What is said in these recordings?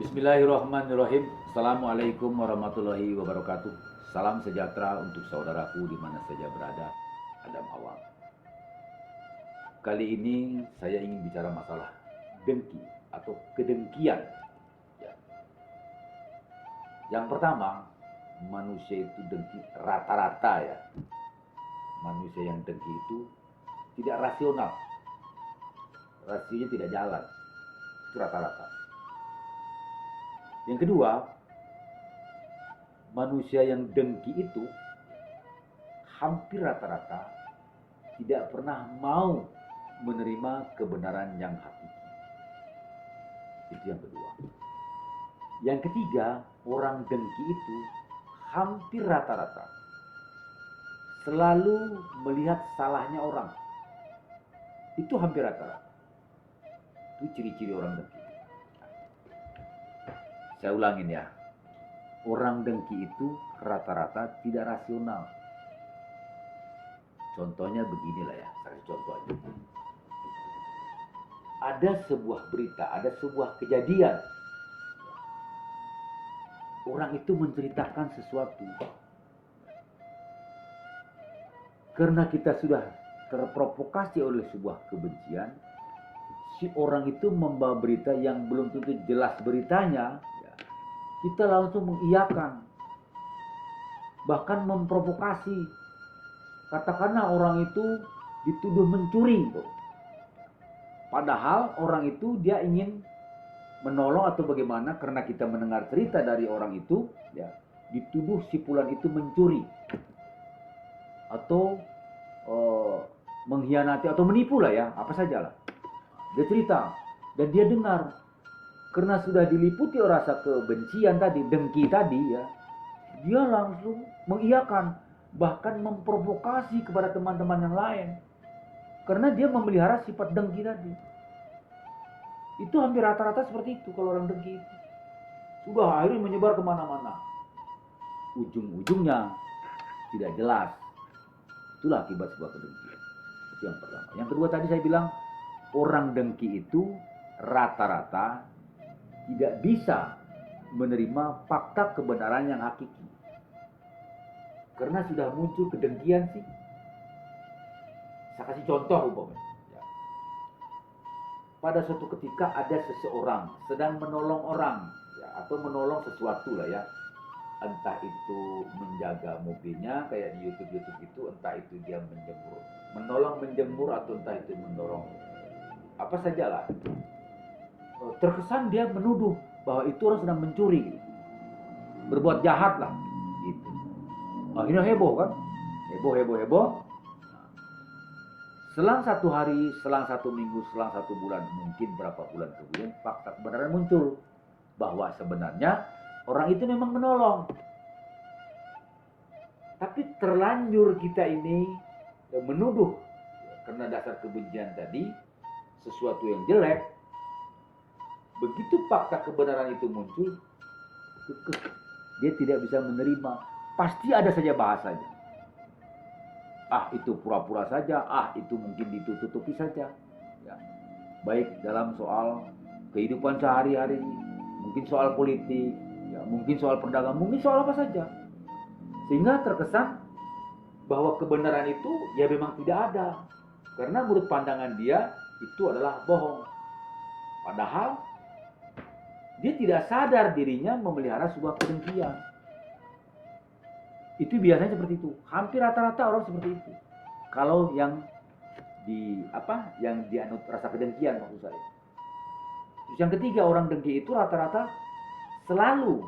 Bismillahirrahmanirrahim. Assalamualaikum warahmatullahi wabarakatuh. Salam sejahtera untuk saudaraku di mana saja berada. Adam Awang. Kali ini saya ingin bicara masalah dengki atau kedengkian. Ya. Yang pertama, manusia itu dengki rata-rata ya. Manusia yang dengki itu tidak rasional. Rasionya tidak jalan. Itu rata-rata. Yang kedua, manusia yang dengki itu hampir rata-rata tidak pernah mau menerima kebenaran yang hakiki. Itu yang kedua. Yang ketiga, orang dengki itu hampir rata-rata selalu melihat salahnya orang. Itu hampir rata-rata. Itu ciri-ciri orang dengki. Saya ulangin ya, orang dengki itu rata-rata tidak rasional. Contohnya beginilah ya, saya contoh aja. Ada sebuah berita, ada sebuah kejadian. Orang itu menceritakan sesuatu. Karena kita sudah terprovokasi oleh sebuah kebencian, si orang itu membawa berita yang belum tentu jelas beritanya, kita langsung mengiyakan, bahkan memprovokasi. Katakanlah orang itu dituduh mencuri, padahal orang itu dia ingin menolong atau bagaimana, karena kita mendengar cerita dari orang itu, ya, dituduh si fulan itu mencuri atau mengkhianati atau menipu lah ya, apa sajalah. Dia cerita dan dia dengar. Karena sudah diliputi rasa kebencian tadi, dengki tadi ya, dia langsung mengiyakan, bahkan memprovokasi kepada teman-teman yang lain. Karena dia memelihara sifat dengki tadi. Itu hampir rata-rata seperti itu kalau orang dengki itu. Sudah akhirnya menyebar kemana-mana. Ujung-ujungnya tidak jelas. Itulah akibat sebuah kedengkian. Itu yang pertama. Yang kedua tadi saya bilang, orang dengki itu rata-rata tidak bisa menerima fakta kebenaran yang hakiki. Karena sudah muncul kedengkian sih. Saya kasih contoh umpamanya. Ya. Pada suatu ketika ada seseorang sedang menolong orang, ya, atau menolong sesuatu lah ya. Entah itu menjaga mobilnya kayak di YouTube itu, entah itu dia menjemur, menolong menjemur, atau entah itu mendorong apa sajalah. Terkesan dia menuduh bahwa itu orang sedang mencuri, berbuat jahat lah, gitu. Akhirnya heboh kan, heboh. Selang satu hari, selang satu minggu, selang satu bulan, mungkin berapa bulan kemudian, fakta kebenaran muncul bahwa sebenarnya orang itu memang menolong. Tapi terlanjur kita ini menuduh karena dasar kebencian tadi sesuatu yang jelek. Begitu fakta kebenaran itu muncul, dia tidak bisa menerima. Pasti ada saja bahasanya. Ah, itu pura-pura saja. Ah, itu mungkin ditutupi saja. Ya. Baik dalam soal kehidupan sehari-hari, mungkin soal politik, ya, mungkin soal perdagangan, mungkin soal apa saja. Sehingga terkesan bahwa kebenaran itu ya memang tidak ada. Karena menurut pandangan dia itu adalah bohong. Padahal dia tidak sadar dirinya memelihara sebuah kedengkian. Itu biasanya seperti itu. Hampir rata-rata orang seperti itu. Kalau yang dianut rasa kedengkian maksud saya. Terus yang ketiga, orang dengki itu rata-rata selalu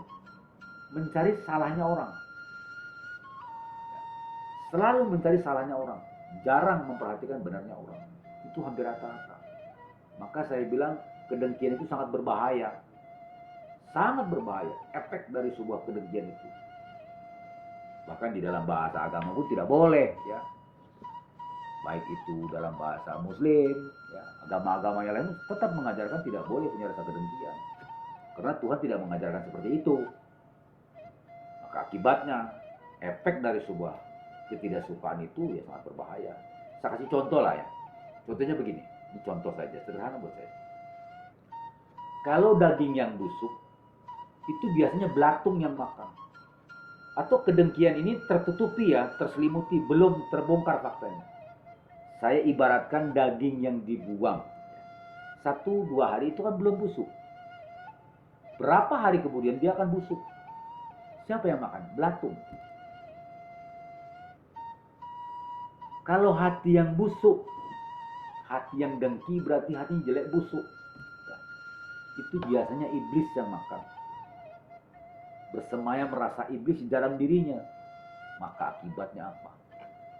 mencari salahnya orang. Selalu mencari salahnya orang. Jarang memperhatikan benarnya orang. Itu hampir rata-rata. Maka saya bilang kedengkian itu sangat berbahaya. Sangat berbahaya efek dari sebuah kedengkian itu. Bahkan di dalam bahasa agama pun tidak boleh ya. Baik itu dalam bahasa muslim, ya, agama-agama yang lain tetap mengajarkan tidak boleh punya rasa kedengkian. Karena Tuhan tidak mengajarkan seperti itu. Maka akibatnya efek dari sebuah ketidaksukaan itu ya sangat berbahaya. Saya kasih contoh lah ya. Contohnya begini, ini contoh saja, sederhana buat saya. Kalau daging yang busuk itu biasanya belatung yang makan. Atau kedengkian ini tertutupi ya, terselimuti, belum terbongkar faktanya. Saya ibaratkan daging yang dibuang. 1-2 hari itu kan belum busuk. Berapa hari kemudian dia akan busuk. Siapa yang makan? Belatung. Kalau hati yang busuk, hati yang dengki berarti hatinya jelek busuk. Itu biasanya iblis yang makan. Bersemayam merasa iblis di dalam dirinya. Maka akibatnya apa?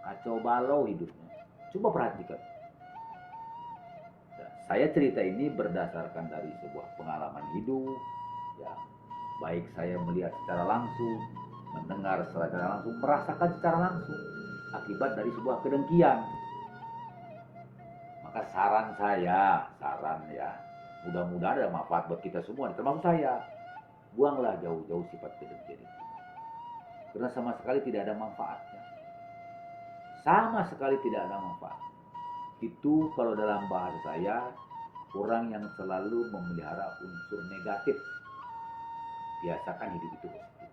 Kacau balau hidupnya. Coba perhatikan. Saya cerita ini berdasarkan dari sebuah pengalaman hidup. Ya, baik saya melihat secara langsung, mendengar secara langsung, merasakan secara langsung akibat dari sebuah kedengkian. Maka saran ya, mudah-mudahan ada manfaat buat kita semua, termasuk saya. Buanglah jauh-jauh sifat kedengkian itu. Karena sama sekali tidak ada manfaatnya. Sama sekali tidak ada manfaat. Itu kalau dalam bahasa saya, orang yang selalu memelihara unsur negatif. Biasakan hidup itu positif.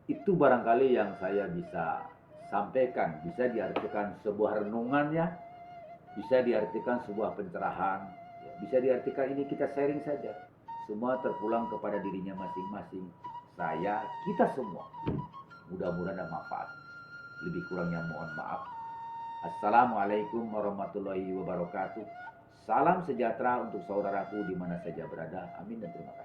Itu barangkali yang saya bisa sampaikan. Bisa diartikan sebuah renungan ya, bisa diartikan sebuah pencerahan, ya, bisa diartikan ini kita sharing saja. Semua terpulang kepada dirinya masing-masing. Saya, kita semua. Mudah-mudahan ada manfaat. Lebih kurangnya mohon maaf. Assalamualaikum warahmatullahi wabarakatuh. Salam sejahtera untuk saudaraku di mana saja berada. Amin dan terima kasih.